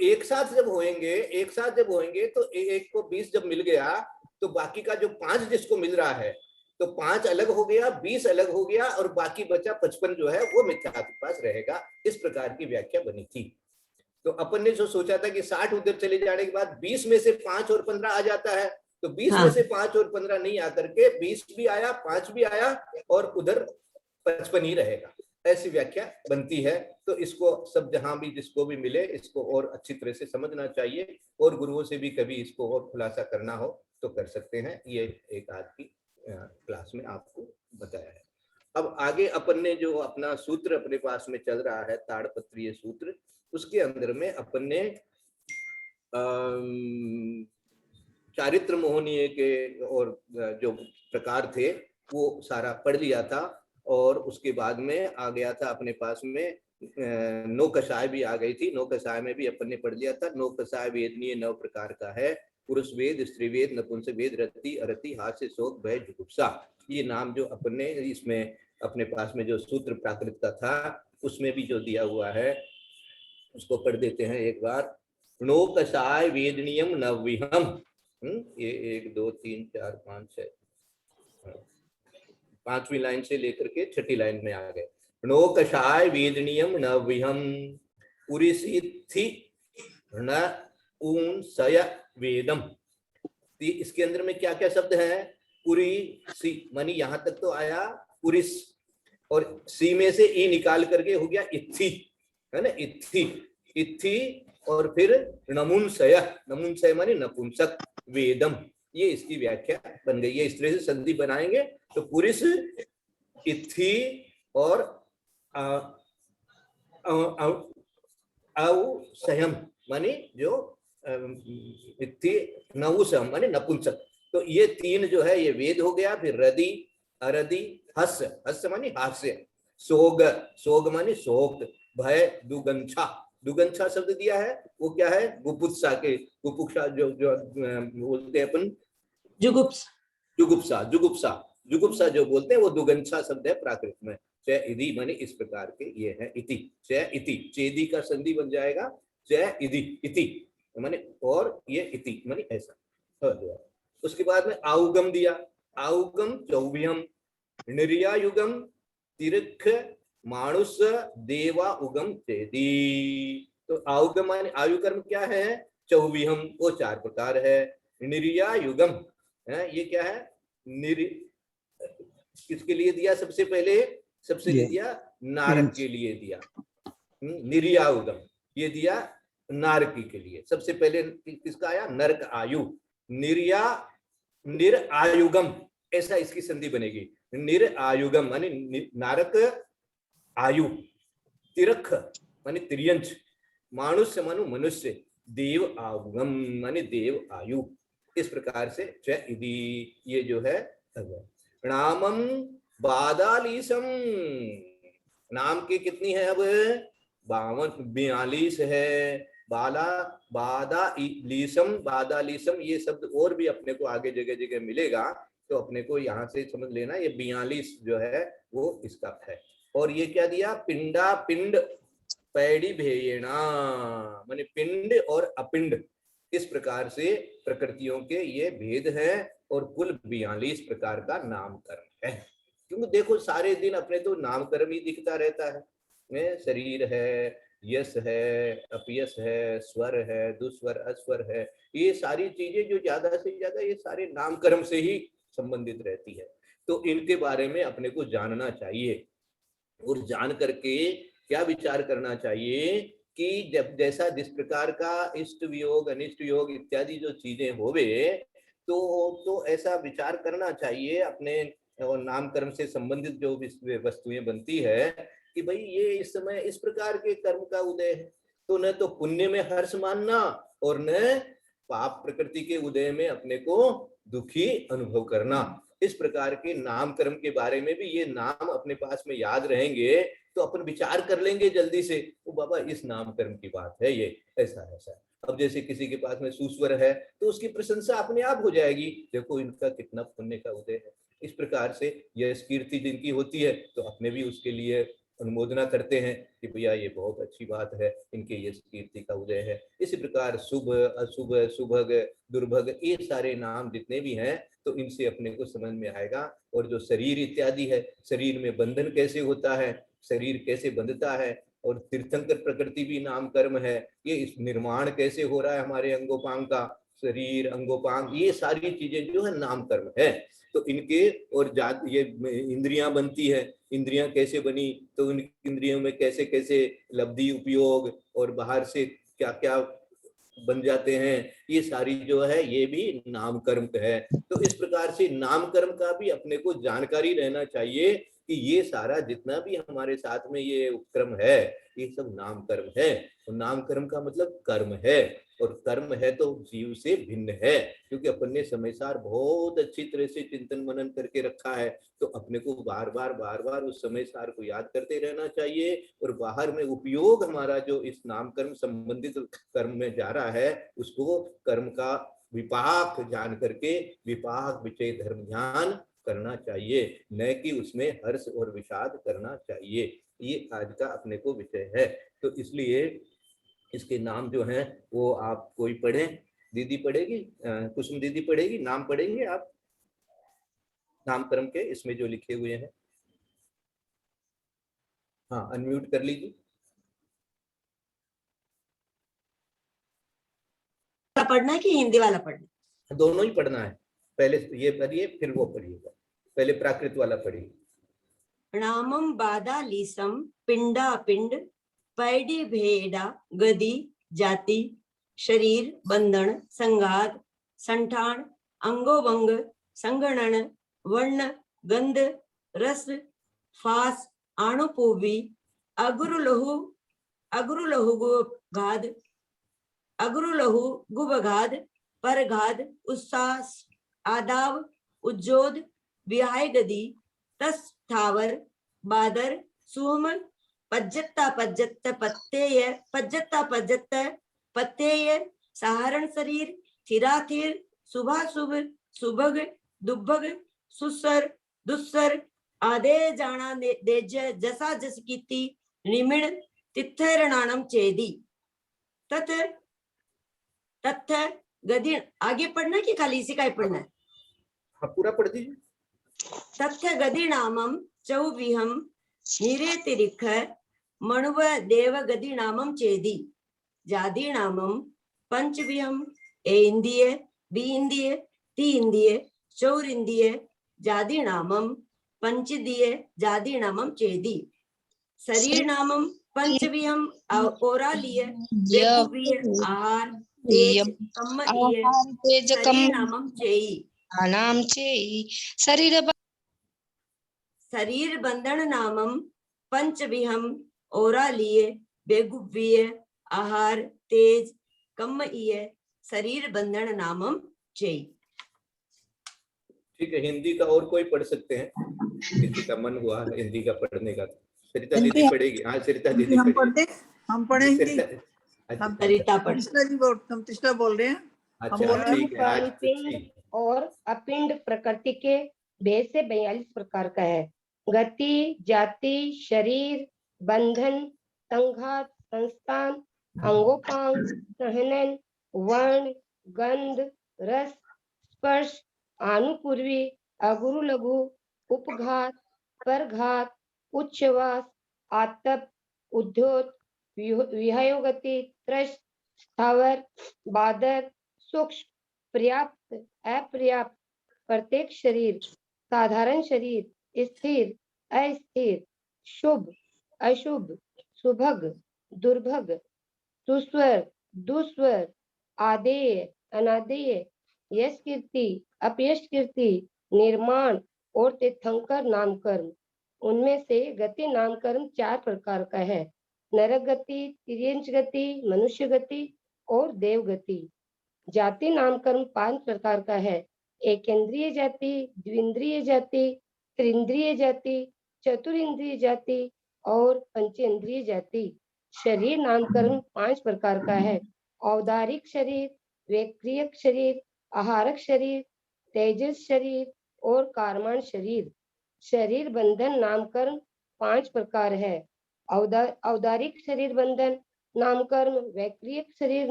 एक साथ जब होंगे तो एक को 20 जब मिल गया तो बाकी का जो 5 जिसको मिल रहा है तो 5 अलग हो गया, 20 अलग हो गया और बाकी बचा 55 जो है वो मिथ्यात्व के पास रहेगा। इस प्रकार की व्याख्या बनी थी। तो अपन ने जो सोचा था कि 60 उधर चले जाने के बाद 20 में से 5 और 15 आ जाता है, तो 20 में से 5 और 15 नहीं आकर के 20 भी आया, 5 भी आया और उधर 55 ही रहेगा। ऐसी व्याख्या बनती है। तो इसको सब जहां भी जिसको भी मिले इसको और अच्छी तरह से समझना चाहिए और गुरुओं से भी कभी इसको और खुलासा करना हो तो कर सकते हैं। ये एक आज की क्लास में आपको बताया है। अब आगे अपन ने जो अपना सूत्र अपने पास में चल रहा है ताड़पत्रीय सूत्र, उसके अंदर में अपन ने चारित्र मोहनीय के और जो प्रकार थे वो सारा पढ़ लिया था और उसके बाद में आ गया था अपने पास में नौ कषाय भी आ गई थी। नौ कषाय में भी अपन ने पढ़ लिया था। नौ कषाय वेदनीय 9 प्रकार का है। पुरुष वेद, स्त्री वेद, नपुंसक वेद, रति, अरति, हास्य, शोक, भय, जुगुप्सा। ये नाम जो अपन ने इसमें अपने पास में जो सूत्र प्राकृत का था उसमें भी जो दिया हुआ है उसको पढ़ देते हैं एक बार। नो कषाय वेदनियम नवविहम। ये 1 2 3 4 5 6 5वीं लाइन से लेकर के 6ठी लाइन में आ गए। नो कषाय वेदनियम नवविहम पुरिसिद्धि न ऊन सय वेदम। इसके अंदर में क्या क्या शब्द है? पुरी सी मानी यहां तक तो आया पुरिस और सी में से ई निकाल करके हो गया इत्थि, है ना, इत्थि इत्थि और फिर नमुंसय, नमुंसय मानी नपुंसक, वेदम। ये इसकी व्याख्या बन गई है। इस तरह से संधि बनाएंगे तो पुरिस, इत्थि और औसयम मानी जो इत्थि, नवुसम मानी नपुंसक। तो ये 3 जो है ये वेद हो गया। फिर रदि, अरदि, हस्य, हस्य मानी हास्य, सोग, सोग मानी शोक, भय, दुगंछा, दुगंछा शब्द दिया है वो क्या है? गुपुत्सा के, गुपुक्षा जो बोलते हैं अपन, जुगुप्सा, जुगुप्सा, जुगुप्सा, जुगुप्सा जो बोलते हैं वो दुगंछा शब्द है प्राकृत में। च इधि माने इस प्रकार के ये है। इति, च इति, चेदी का संधि बन जाएगा च इधि, इति माने और ये इति माने ऐसा। उसके बाद में आउगम दिया। आउगम चौव्यम, निर्यायुगम, तिरख, मानुष, देवा उगम चेदी। तो आउगम माने आयु कर्म क्या है? चौव्यम, वो 4 प्रकार है। निर्यायुगम ये क्या है? किसके लिए दिया? सबसे पहले दिया नारक के लिए दिया। निर्यायुगम ये दिया नारकी के लिए। सबसे पहले किसका आया? नरक आयु। निर्या निरायुगम ऐसा इसकी संधि बनेगी। निरायुगम माने नारक आयु, तिरख माने तिर्यंश, मानुष्य मानु मनुष्य, देव आयुगम माने देव आयु। इस प्रकार से च इति ये जो है। नामम बादालीसम, नाम की कितनी है अब? 42 है। बाला, बादा लीसम, बादा लीसम ये शब्द और भी अपने को आगे जगह जगह मिलेगा तो अपने को यहाँ से समझ लेना ये 42 जो है वो इसका है। और ये क्या दिया? पिंडा, पिंड, पैडी भेयेणा माने पिंड और अपिंड। इस प्रकार से प्रकृतियों के ये भेद है और कुल 42 प्रकार का नामकरण है। क्योंकि देखो सारे दिन अपने तो नामकरण ही दिखता रहता है। शरीर है, यश है, अपयश है, स्वर है, दुस्वर, अस्वर है, ये सारी चीजें जो ज्यादा से ज्यादा ये सारे नामकरण से ही संबंधित रहती है। तो इनके बारे में अपने को जानना चाहिए और जान करके क्या विचार करना चाहिए कि जब जैसा जिस प्रकार का इष्ट वियोग, अनिष्ट योग इत्यादि जो चीजें होवे तो ऐसा विचार करना चाहिए अपने और नामकर्म से संबंधित जो वस्तुएं बनती है कि भाई ये इस समय इस प्रकार के कर्म का उदय है। तो न तो पुण्य में हर्ष मानना और न पाप प्रकृति के उदय में अपने को दुखी अनुभव करना। इस प्रकार के नामकर्म के बारे में भी ये नाम अपने पास में याद रहेंगे तो अपन विचार कर लेंगे जल्दी से, वो बाबा इस नामकर्म की बात है ये ऐसा ऐसा। अब जैसे किसी के पास में सुस्वर है तो उसकी प्रशंसा अपने आप हो जाएगी, देखो इनका कितना पुण्य का उदय है। इस प्रकार से यश कीर्ति जिनकी होती है तो अपने भी उसके लिए अनुमोदना करते हैं कि भैया ये बहुत अच्छी बात है, इनके ये कीर्ति का उदय है। इसी प्रकार शुभ, अशुभ, सुभग, दुर्भग, ये सारे नाम जितने भी हैं तो इनसे अपने को समझ में आएगा। और जो शरीर इत्यादि है, शरीर में बंधन कैसे होता है, शरीर कैसे बंधता है, और तीर्थंकर प्रकृति भी नाम कर्म है, ये इस निर्माण कैसे हो रहा है हमारे अंगोपांग का, शरीर अंगोपांग, ये सारी चीजें जो है नाम कर्म है। तो इनके और जात ये इंद्रियां बनती है, इंद्रियां कैसे बनी, तो उन इंद्रियों में कैसे कैसे लब्धि उपयोग और बाहर से क्या क्या बन जाते हैं, ये सारी जो है ये भी नाम कर्म है। तो इस प्रकार से नाम कर्म का भी अपने को जानकारी रहना चाहिए कि ये सारा जितना भी हमारे साथ में ये उपक्रम है, ये सब नाम कर्म है। और नाम कर्म का मतलब कर्म है, और कर्म है तो जीव से भिन्न है, क्योंकि अपन ने समय सार बहुत अच्छी तरह से चिंतन मनन करके रखा है। तो अपने को बार बार उस समय सार को याद करते रहना चाहिए, और बाहर में उपयोग हमारा जो इस नाम कर्म संबंधित कर्म में जा रहा है, उसको कर्म का विपाक जान करके विपाक विषय धर्म ध्यान करना चाहिए, न कि उसमें हर्ष और विषाद करना चाहिए। ये आज का अपने को विषय है। तो इसलिए इसके नाम जो हैं वो आप कोई पढ़ें, दीदी पढ़ेगी, कुसुम दीदी पढ़ेगी, नाम पढ़ेंगे आप नामकर्म के इसमें जो लिखे हुए हैं। हाँ, अनम्यूट कर लीजिए। पढ़ना है कि हिंदी वाला पढ़ना है? दोनों ही पढ़ना है, पहले ये पढ़िए फिर वो पढ़िएगा, पहले प्राकृत वाला पढ़िए। नामम बादालीसम पिंडा पिंड पैडी भेड़ा गदी जाति शरीर बंधन संघात संठान अंगोभंग संगणन वर्ण गंध रस फास आणुपूवी अगुरुलहु घाद अगुरुलहु गुबघाद परघाद उस्सास आदाव उज्जोद विहाय गदी तस्थावर बादर सुहम पज्जत्ता पज्जत्त पत्तेय सहारण शरीर थिराथिर शुभाशुभ सुभग दुभग सुसर दुस्सर आदे जाना देज जसा जस कीति निमिण तिथरणानम चेदी तथ तथ गदी। आगे पढ़ना कि खाली इसी का ही पढ़ना है? हाँ, पूरा पढ़ दीजिए। तथ्य गदी नामम चौविहम निरेतिरिख मणुव देव गदी नामम चेदी जादी नामम पंचविहम ए इंदिये बी इंदिये ती इंदिये चौर इंदिये जादी नामम पंचदिये जादी नामम चेदी शरीर नामम पंचविहम ओरालिय बेकुबिय आहार तेज कम्म शरीर नामम चेई नाम चेई शरीर बंधन नामम पंचविहम ओरालिय बेगुव्य आहार तेज कम्मईय शरीर बंधन नामम चेई। ठीक है, हिंदी का और कोई पढ़ सकते हैं? किसी का मन हुआ हिंदी का पढ़ने का? सरिता दीदी पढ़ेगी। हाँ, सरिता दीदी हम पढ़ेंगे। सरिता बोल रहे हैं। अच्छा, ठीक है। पिंड और अपिंड प्रकृति के भेद से 42 प्रकार का है। गति, जाति, शरीर, बंधन, संघात, संस्थान, अंगोपांग, सहनन, वर्ण, गंध, रस, स्पर्श, आनुपूर्वी, अगुरु लघु, उपघात, परघात, उच्छ्वास, आतप, उद्योत, विहयोगति, त्रस्त, स्थावर, बादर, सूक्ष्म, पर्याप्त, अपर्याप्त, प्रत्येक शरीर, साधारण शरीर, स्थिर, अस्थिर, शुभ, अशुभ, सुभग, दुर्भग, सुस्वर, दुस्वर, आदेय, अनादेय, यश कीर्ति, अपयश कीर्ति, निर्माण और तीर्थंकर नामकर्म। उनमें से गति नामकर्म 4 प्रकार का है: नरक गति, तिर्यंच गति, मनुष्य गति और देव गति। जाति नामकर्म 5 प्रकार का है: एकेंद्रिय जाति, द्विंद्रिय जाति, त्रिंद्रिय जाति, चतुरिंद्रिय जाति और पंचेंद्रिय जाति। शरीर नामकर्म 5 प्रकार का है: औदारिक शरीर, वैक्रियक शरीर, आहारक शरीर, तेजस शरीर और कारमान शरीर। शरीर बंधन नामकर्म 5 प्रकार है: औदारिक शरीर बंधन नामकर्म, वैक्रियक शरीर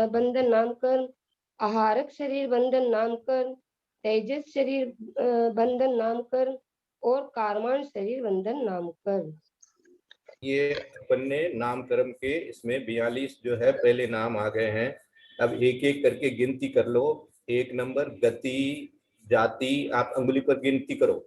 बंधन नामकर्म, आहारक शरीर बंधन नामकर्म, तेजस शरीर बंधन नामकर्म और कार्माण शरीर बंधन नामकर्म। ये अपन ने नामकर्म के इसमें 42 जो है पहले नाम आ गए हैं। अब एक एक करके गिनती कर लो। 1 नंबर गति जाति, आप अंगुली पर गिनती करो।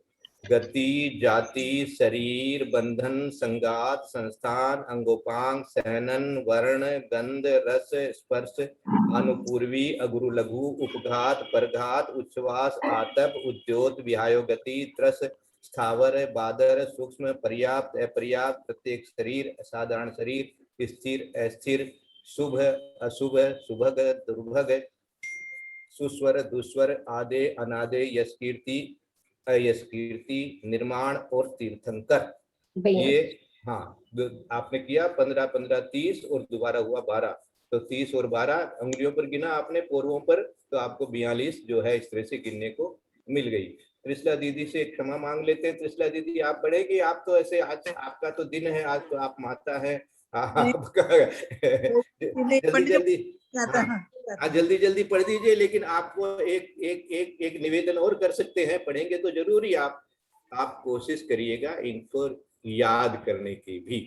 गति जाति शरीर बंधन संगात संस्थान अंगोपांग सहनन वर्ण गंध रस स्पर्श अनुपूर्वी अगुरु लघु उपघात परघात उच्छ्वास आतप उद्योत विहायो गति त्रस स्थावर बादर सूक्ष्म पर्याप्त अपर्याप्त प्रत्येक शरीर असाधारण शरीर स्थिर अस्थिर शुभ अशुभ सुभग दुर्भग सुस्वर दुस्वर आदे अनादे यश कीर्ति अयश कीर्ति निर्माण और तीर्थंकर। ये हाँ आपने किया 15 15 30 और दोबारा हुआ 12, तो 30 और 12 उंगलियों पर गिना आपने पूर्वों पर, तो आपको 42 जो है इस तरह से गिनने को मिल गई। त्रिशला दीदी से क्षमा मांग लेते हैं। त्रिशला दीदी आप बढ़ेगी, आप तो ऐसे आज आपका तो दिन है, आज तो आप माता है आपका जल्दी जल्दी हाँ जल्दी जल्दी पढ़ दीजिए। लेकिन आपको एक एक एक एक निवेदन और कर सकते हैं, पढ़ेंगे तो जरूर ही आप कोशिश करिएगा इनको याद करने की भी।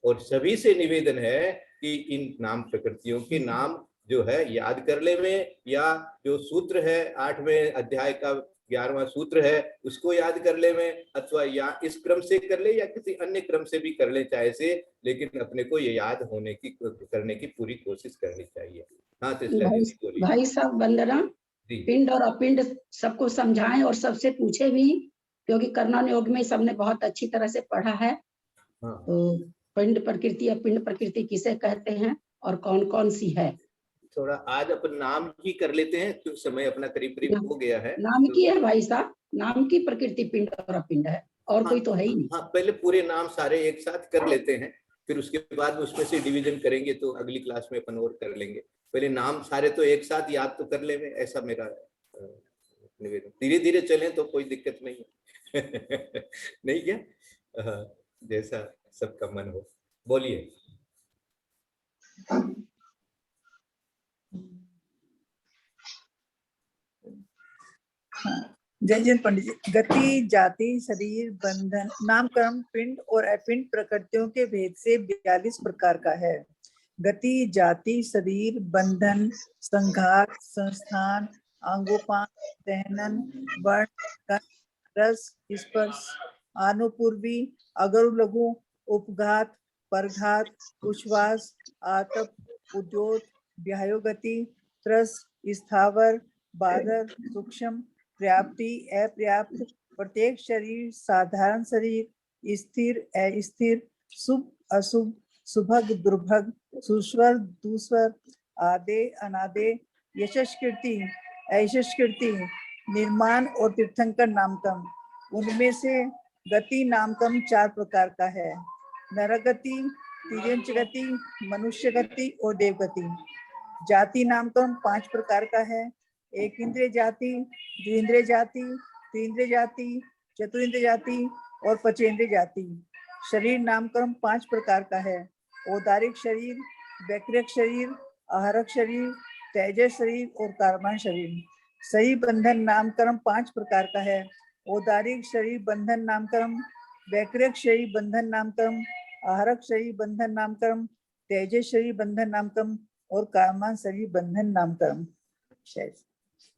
और सभी से निवेदन है कि इन नाम प्रकृतियों के नाम जो है याद कर ले में, या जो सूत्र है 8वें अध्याय का 11वां सूत्र है उसको याद कर ले में, अथवा या इस क्रम से कर ले या किसी अन्य क्रम से भी कर ले चाहे से, लेकिन अपने को ये याद होने की करने की पूरी कोशिश करनी चाहिए। हाँ भाई साहब वंदना, पिंड और अपिंड सबको समझाएं और सबसे पूछे भी, क्योंकि कर्णन योग में सबने बहुत अच्छी तरह से पढ़ा है। हाँ। तो पिंड प्रकृति अपिंड प्रकृति किसे कहते हैं और कौन कौन सी है? थोड़ा आज अपन नाम की कर लेते हैं क्योंकि समय अपना करीब करीब हो गया है। नाम की है भाई साहब, नाम की प्रकृति पिंड और अपिंड है, और हाँ, कोई तो है ही नहीं। हाँ पहले पूरे नाम सारे एक साथ कर लेते हैं, फिर उसके बाद उसमें से डिवीजन करेंगे, तो अगली क्लास में अपन और कर लेंगे। पहले नाम सारे तो एक साथ याद तो कर ले में, ऐसा मेरा निवेदन। धीरे धीरे चलें तो कोई दिक्कत नहीं है नहीं क्या, जैसा सबका मन हो। बोलिए। जय जय पंडित जी। गति जाति शरीर बंधन नामकर्म पिंड और अपिंड प्रकृतियों के भेद से 42 प्रकार का है। गति जाति शरीर बंधन संघात संस्थान अंगोपांग सहनन वर्ण रस स्पर्श अनुपूर्वी अगरु लघु उपघात परघात उच्छ्वास आतप उद्योत व्यायो गति त्रस स्थावर बादर सूक्ष्म व्याप्ति अपर्याप्त प्रत्येक शरीर साधारण शरीर स्थिर अस्थिर शुभ अशुभ सुभग दुर्भग सुस्वर दुस्वर आदे अनादे यशस् कीर्ति ऐशस् कीर्ति निर्माण और तीर्थंकर नामकम। उनमें से गति नामकम 4 प्रकार का है। नरगति तिर्यंच गति मनुष्य गति और देवगति। जाति नामकम 5 प्रकार का है। एक इंद्रिय जाति द्विंद्रिय जाति त्रिंद्रिय जाति चतुरिंद्रिय जाति और पंचेंद्रिय जाति। शरीर नामकर्म 5 प्रकार का है। औदारिक शरीर वैक्रिक शरीर आहारक शरीर तेजस शरीर और कार्बन शरीर। शरीर बंधन नामकर्म 5 प्रकार का है। औदारिक शरीर बंधन नामकर्म वैक्रिक शरीर बंधन नामकर्म आहारक शरीर बंधन नामकर्म तेजस शरीर बंधन नामकर्म और कार्बन शरीर बंधन नामकर्म।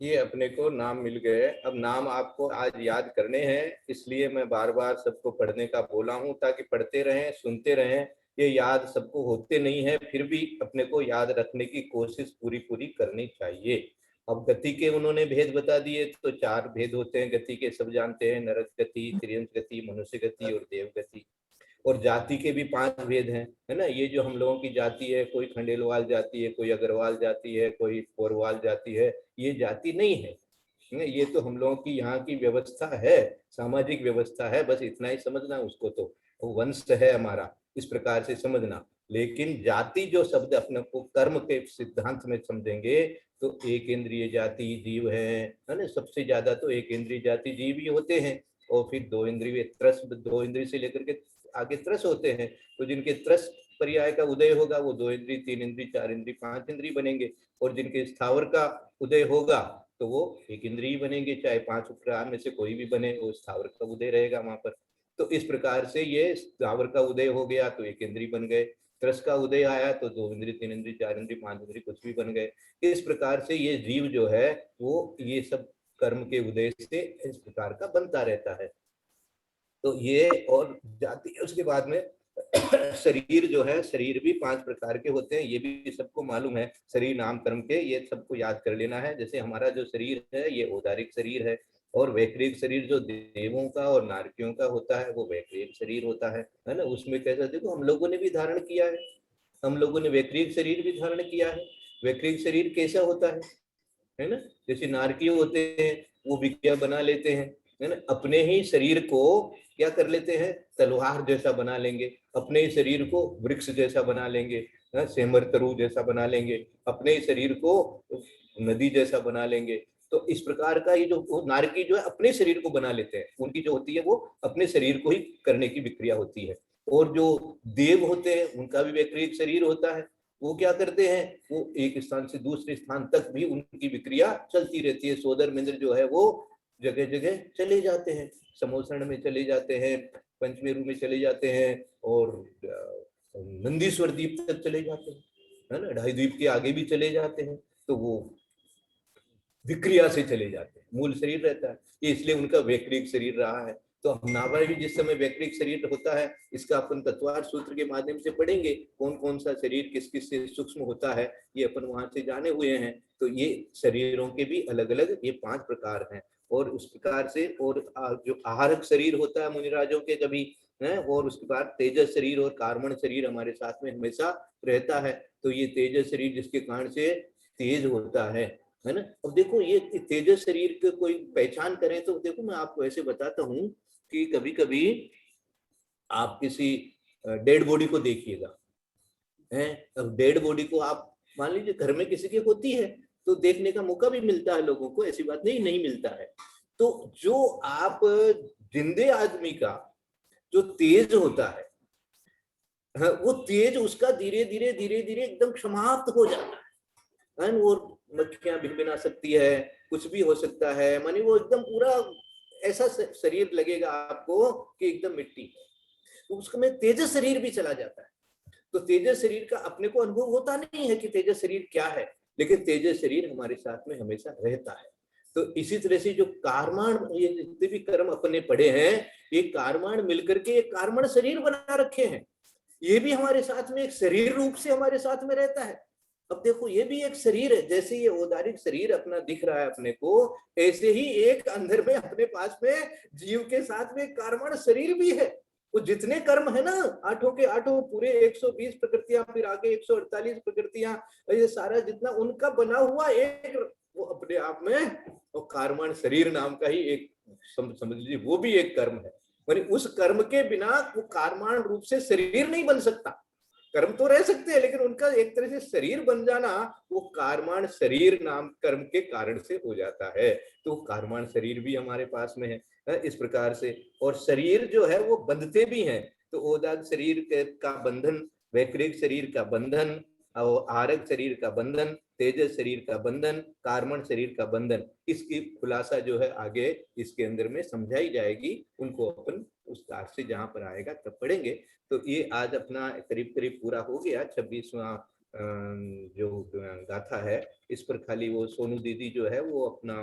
ये अपने को नाम मिल गए। अब नाम आपको आज याद करने हैं, इसलिए मैं बार बार सबको पढ़ने का बोला हूँ, ताकि पढ़ते रहें सुनते रहें। ये याद सबको होते नहीं है, फिर भी अपने को याद रखने की कोशिश पूरी करनी चाहिए। अब गति के उन्होंने भेद बता दिए, तो 4 भेद होते हैं गति के, सब जानते हैं। नरक गति तिर्यंच गति मनुष्य गति और देव गति। और जाति के भी 5 भेद हैं, है ना। ये जो हम लोगों की जाति है, कोई खंडेलवाल जाति है, कोई अग्रवाल जाति है, कोई पोरवाल जाति है, ये जाति नहीं है। ये तो हम लोगों की यहाँ की व्यवस्था है, सामाजिक व्यवस्था है, बस इतना ही समझना। उसको तो वंश है हमारा, इस प्रकार से समझना। लेकिन जाति जो शब्द अपने को कर्म के सिद्धांत में समझेंगे तो एक इंद्रिय जाति जीव है ना। सबसे ज्यादा तो एक इंद्रिय जाति जीव ही होते हैं, और फिर 2 इंद्रिय त्रस 2 इंद्रिय से लेकर के आगे त्रस होते हैं, तो जिनके त्रस पर्याय का उदय होगा वो 2 इंद्री, 3 इंद्री, 4 इंद्री, 5 इंद्री बनेंगे, और जिनके स्थावर का उदय होगा तो वो 1 इंद्री बनेंगे, चाहे 5 प्रकार में से कोई भी बने, वो स्थावर का उदय रहेगा वहां पर। तो इस प्रकार से ये स्थावर का उदय हो गया तो 1 इंद्री बन गए, त्रस का उदय आया तो 2 इंद्री, 3 इंद्री, 4 इंद्री, 5 इंद्री कुछ भी बन गए। इस प्रकार से ये जीव जो है वो ये सब कर्म के उदय से इस प्रकार का बनता रहता है। तो ये और जाति उसके बाद में शरीर जो है, शरीर भी 5 प्रकार के होते हैं, ये भी सबको मालूम है। शरीर नाम कर्म के, ये सबको याद कर लेना है। जैसे हमारा जो शरीर है ये औदारिक शरीर है, और वैक्रिक शरीर जो देवों का और नारकियों का होता है वो वैक्रिक शरीर होता है ना। उसमें कैसा, देखो हम लोगों ने भी धारण किया है, हम लोगों ने वैक्रिक शरीर भी धारण किया है। वैक्रिक शरीर कैसा होता है ना, जैसे नारकीय होते हैं वो विक्रिया बना लेते हैं, है ना, अपने ही शरीर को क्या कर लेते हैं, तलवार जैसा बना लेंगे, अपने ही शरीर को वृक्ष जैसा बना लेंगे, सेमर तरु जैसा बना लेंगे, अपने ही शरीर को नदी जैसा बना लेंगे। तो इस प्रकार का ये जो नारकी जो है अपने शरीर को बना लेते हैं, उनकी जो होती है वो अपने शरीर को ही करने की विक्रिया होती है। और जो देव होते हैं उनका भी वैक्रिक शरीर होता है, वो क्या करते हैं, वो एक स्थान से दूसरे स्थान तक भी उनकी विक्रिया चलती रहती है। सोदर मिंद्र जो है वो जगह जगह चले जाते हैं, समोसण में चले जाते हैं, पंचमेरु में चले जाते हैं, और नंदीश्वर द्वीप तक चले जाते हैं, है ना, 2.5 द्वीप के आगे भी चले जाते हैं। तो वो विक्रिया से चले जाते हैं, मूल शरीर रहता है, इसलिए उनका वैक्रिक शरीर रहा है। तो हमारा भी जिस समय वैक्रिक शरीर होता है, इसका अपन तत्वार सूत्र के माध्यम से पढ़ेंगे, कौन कौन सा शरीर किस किस से सूक्ष्म होता है, ये अपन वहां से जाने हुए हैं। तो ये शरीरों के भी अलग अलग ये 5 प्रकार हैं। और उस प्रकार से, और जो आहारक शरीर होता है मुनिराजों के कभी है, और उसके बाद तेजस शरीर और कार्मण शरीर हमारे साथ में हमेशा रहता है। तो ये तेजस शरीर जिसके कारण से तेज होता है ना। अब देखो ये तेजस शरीर की कोई पहचान करें तो देखो मैं आपको ऐसे बताता हूँ कि कभी कभी आप किसी डेड बॉडी को देखिएगा, है, अब डेड बॉडी को आप मान लीजिए घर में किसी की होती है तो देखने का मौका भी मिलता है लोगों को, ऐसी बात नहीं मिलता है। तो जो आप जिंदे आदमी का जो तेज होता है, वो तेज उसका धीरे धीरे धीरे धीरे एकदम समाप्त हो जाता है। वो मक्खियां भिनभिना सकती है, कुछ भी हो सकता है, मानी वो एकदम पूरा ऐसा शरीर लगेगा आपको कि एकदम मिट्टी है, तो उसमें तेजस शरीर भी चला जाता है। तो तेजस शरीर का अपने को अनुभव होता नहीं है कि तेजस शरीर क्या है, लेकिन तेजस शरीर हमारे साथ में हमेशा रहता है। तो इसी तरह से जो कार्माण, ये जितने भी कर्म अपने पढ़े हैं, ये कार्माण मिलकर के एक कार्मण शरीर बना रखे हैं, ये भी हमारे साथ में एक शरीर रूप से हमारे साथ में रहता है। अब देखो ये भी एक शरीर है, जैसे ये औदारिक शरीर अपना दिख रहा है अपने को, ऐसे ही एक अंदर में अपने पास में जीव के साथ में कार्मण शरीर भी है। वो जितने कर्म है ना, 8 के 8 पूरे 120 प्रकृतियां, फिर आगे 148 प्रकृतियां, ये सारा जितना उनका बना हुआ एक वो अपने आप में वो कार्मण शरीर नाम का ही एक समझ लीजिए वो भी एक कर्म है। यानी उस कर्म के बिना वो कार्माण रूप से शरीर नहीं बन सकता। कर्म तो रह सकते हैं लेकिन उनका एक तरह से शरीर बन जाना वो कार्माण शरीर नाम कर्म के कारण से हो जाता है। तो कार्माण शरीर भी हमारे पास में है इस प्रकार से। और शरीर जो है वो बंधते भी हैं, तो ओदाग शरीर का बंधन, वैक्रिक शरीर का बंधन, और आरक शरीर का बंधन, तेजस शरीर का बंधन, कार्मण शरीर का बंधन, इसकी खुलासा जो है आगे इसके अंदर में समझाई जाएगी। उनको अपन उस काट से जहां पर आएगा तब पढ़ेंगे। तो ये आज अपना करीब करीब पूरा हो गया 26वां जो गाथा है। इस पर खाली वो सोनू दीदी जो है वो अपना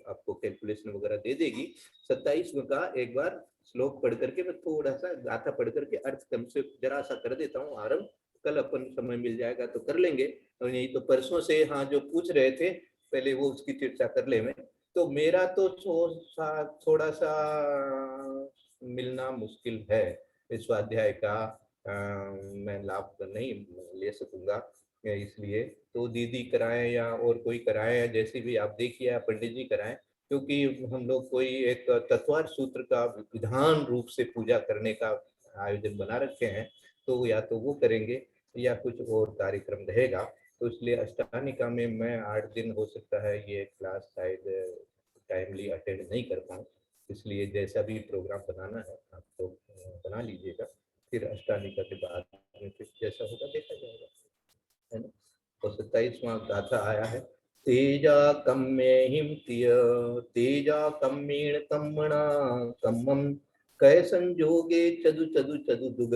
आपको कैलकुलेशन वगैरह दे देगी। 27वां का एक बार श्लोक पढ़ करके मैं थोड़ा सा गाथा पढ़ करके अर्थ कम से जरा सा कर देता हूँ आरंभ। कल अपन समय मिल जाएगा तो कर लेंगे, और यही तो परसों से हाँ जो पूछ रहे थे पहले वो उसकी चर्चा कर ले। में तो मेरा तो थोड़ा सा मिलना मुश्किल है इस स्वाध्याय का, मैं लाभ नहीं ले सकूंगा, इसलिए तो दीदी कराएं या और कोई कराएं या जैसे भी आप देखिए, या पंडित जी कराएं, क्योंकि हम लोग कोई एक तत्वार सूत्र का विधान रूप से पूजा करने का आयोजन बना रखे हैं, तो या तो वो करेंगे या कुछ और कार्यक्रम रहेगा। तो इसलिए अष्टानिका में मैं 8 दिन हो सकता है ये क्लास शायद टाइमली अटेंड नहीं कर पाऊँ, इसलिए जैसा भी प्रोग्राम बनाना है आप तो बना लीजिएगा। फिर अष्टानिका के बाद में फिर जैसा होगा देखा जाएगा, है ना। और 27वां गाथा आया है, तेजा कम्मेहिम तिय तेजा कम्मेण कम्मणा कम्मम कै संजोगे चदु चदु चदु दुग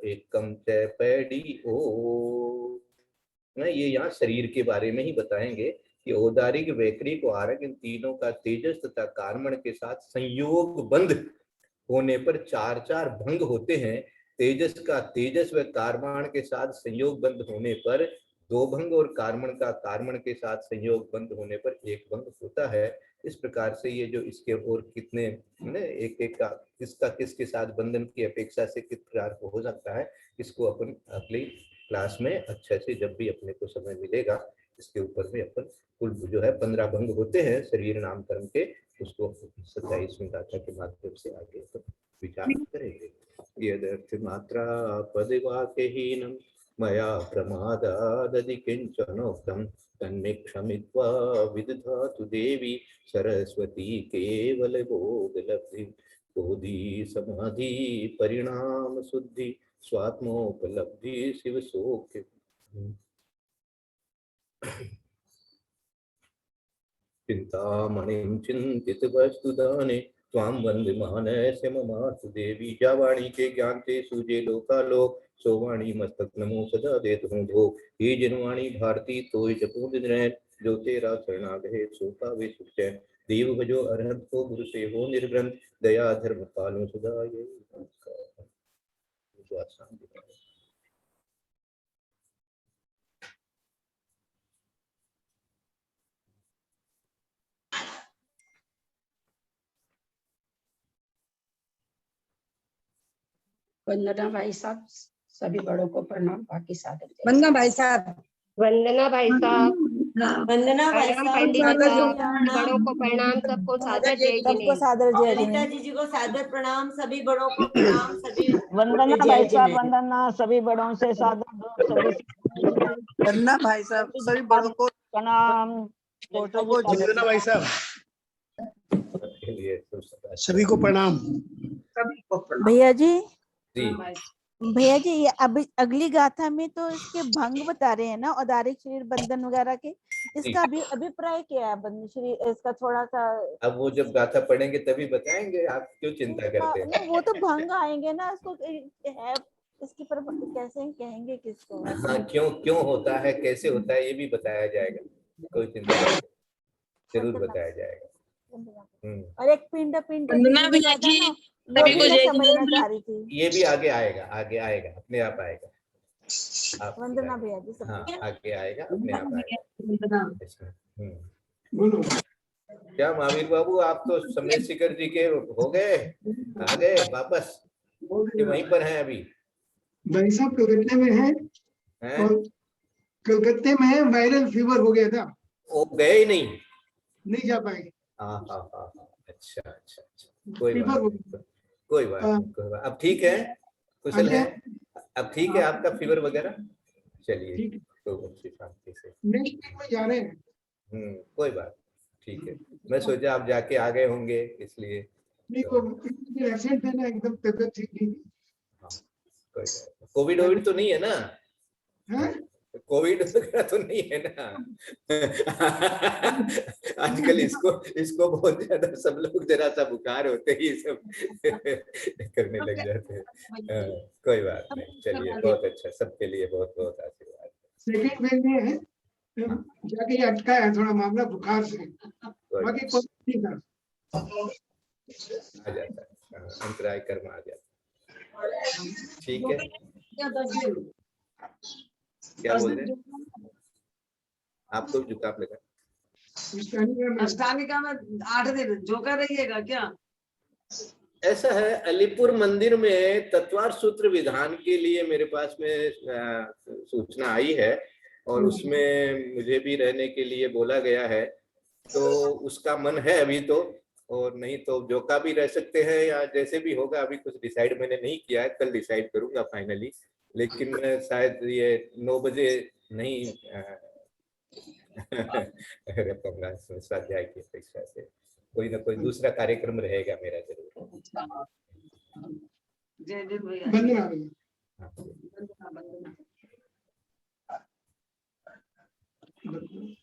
एकम च पैडी ओ। ये यहाँ शरीर के बारे में ही बताएंगे कि औदारिक, वैकृक और आरक इन तीनों का तेजस तथा कार्मण के साथ संयोग बंध होने पर चार चार भंग होते हैं। तेजस का तेजस व कार्मण के साथ संयोग बंध होने पर दो भंग और कार्मण का कार्मण के साथ संयोग बंध होने पर एक भंग होता है। इस प्रकार से ये जो इसके और कितने एक एक का किसका किसके साथ बंधन की अपेक्षा से किस प्रकार हो सकता है, इसको अपन अगली क्लास में अच्छे से जब भी अपने को समय मिलेगा इसके ऊपर में अपन कुल जो है 15 भंग होते हैं शरीर नाम कर्म के, उसको 27वीं गाथा के माध्यम से आगे विचार करेंगे। यदर्थ मात्रा पदवाक्यहीनम मया प्रमादादि किंचनोक्तम तन्मे क्षमित्वा विदधातु देवी सरस्वती केवल बोधलब्धि बोधि समाधि परिणाम शुद्धि स्वात्मोपलब्धि शिव सौख्य। चिंतामणिं चिंतित वस्तुदाने त्वां वंदमानस्य ममास्तु देवी। जावाणी के ज्ञान से सूझे लोकालोक सोवाणी मस्तक नमो सदा देत हूँ भोग। ये जिनवाणी भारती तो जपो दिन रैन जो तेरा शरणागत सो पावे सुख चैन। देव भजो अरहंत को गुरु से हो निर्ग्रंथ दया धर्म पालो सदा ये। वंदना भाई साहब, सभी बड़ों को प्रणाम, बाकी सादर जय। वंदना भाई साहब, वंदना भाई साहब, वंदना भाई राम साहब, पंडित सादर साहब, प्रणाम। बड़ों को प्रणाम, सबको सादर जय सबको जिनेन्द्र। सादर जय ललिता जिनेन्द्र। जी को सादर प्रणाम, सभी बड़ों को प्रणाम, सभी वंदना जय भाई साहब, जिनेन्द्र। वंदना सभी बड़ों से सादर दो, सभी वंदना भाई साहब, सभी बड़ों को प्रणाम। सबको जय। वंदना भाई साहब, सभी को प्रणाम। सभी को प्रणाम। भैया जी, जी भैया जी, ये अभी अगली गाथा में तो इसके भंग बता रहे हैं ना, औदारिक शरीर बंधन वगैरह के। इसका अभी अभिप्राय क्या है बंधन शरीर, इसका थोड़ा सा। अब वो जब गाथा पढ़ेंगे तभी बताएंगे, आप क्यों चिंता करते हैं। नहीं, वो तो भंग आएंगे ना, इसको है इसकी पर कैसे कहेंगे किसको। हाँ, क्यों क्यों होता है, कैसे होता है, ये भी बताया जाएगा, कोई चिंता नहीं, जरूर बताया जाएगा। और एक पिंड पिंड वंदना भैया जी, वो सभी भी को मैं जय समझना जिनेन्द्र। चाह रही थी। ये भी आगे आएगा, आगे आएगा, अपने आप आएगा। आप वंदना भैया जी, सब हाँ, आगे आएगा, अपने आप आएगा इसमें। बोलो। क्या महावीर बाबू, आप तो समय शिखर जी के हो गए, आ गए वापस, ये वहीं पर हैं अभी। भाई साहब कलकत्ते में है, हैं? और कलकत्ते में है, वायरल फीवर हो गया था, वो गए ही नहीं जा पाए। हाँ हाँ हाँ, अच्छा अच्छा अच्छा, कोई फीवर बात हो नहीं, कोई बात नहीं, कोई बात। अब ठीक है, कुशल है, अब ठीक है आपका फीवर वगैरह। चलिए, ठीक है, तो अच्छी शांति से। नेक्स्ट वीक में जा रहे हैं। कोई बात, ठीक है। मैं सोचा आप जाके आ गए होंगे इसलिए। नहीं को एक्सीडेंट है ना, एकदम तबियत ठीक नहीं थी। हाँ, कोई बात। कोविड तो नहीं है ना? हाँ? कोविड वगैरह तो नहीं है ना? आजकल इसको बहुत ज्यादा सब लोग जरा सा बुखार होते ही सब करने लग जाते हैं। कोई बात नहीं, चलिए, बहुत अच्छा, सबके लिए बहुत बहुत आशीर्वाद। सेकेंड वेव में है, जाके ये अटका है थोड़ा मामला बुखार से, बाकी कोई नहीं था। आ जाता है, अंतराय कर्म आ जाता है। ठीक है, क्या बोल रहे हैं आपको जुकाम लगा? अष्टांगिका में 8 दिन झोंका रहिएगा क्या? ऐसा है, अलीपुर मंदिर में तत्वार सूत्र विधान के लिए मेरे पास में सूचना आई है, और उसमें मुझे भी रहने के लिए बोला गया है, तो उसका मन है अभी तो, और नहीं तो जोका भी रह सकते हैं, या जैसे भी होगा, अभी कुछ डिसाइड मैंने नहीं किया है, कल डिसाइड करूंगा फाइनली। लेकिन मैं शायद ये 9 बजे नहीं रह पाऊंगा स्वाध्याय की अपेक्षा से, कोई ना कोई दूसरा कार्यक्रम रहेगा मेरा जरूर। जय जय भैया वंदना भैया वंदना वंदना वंदना।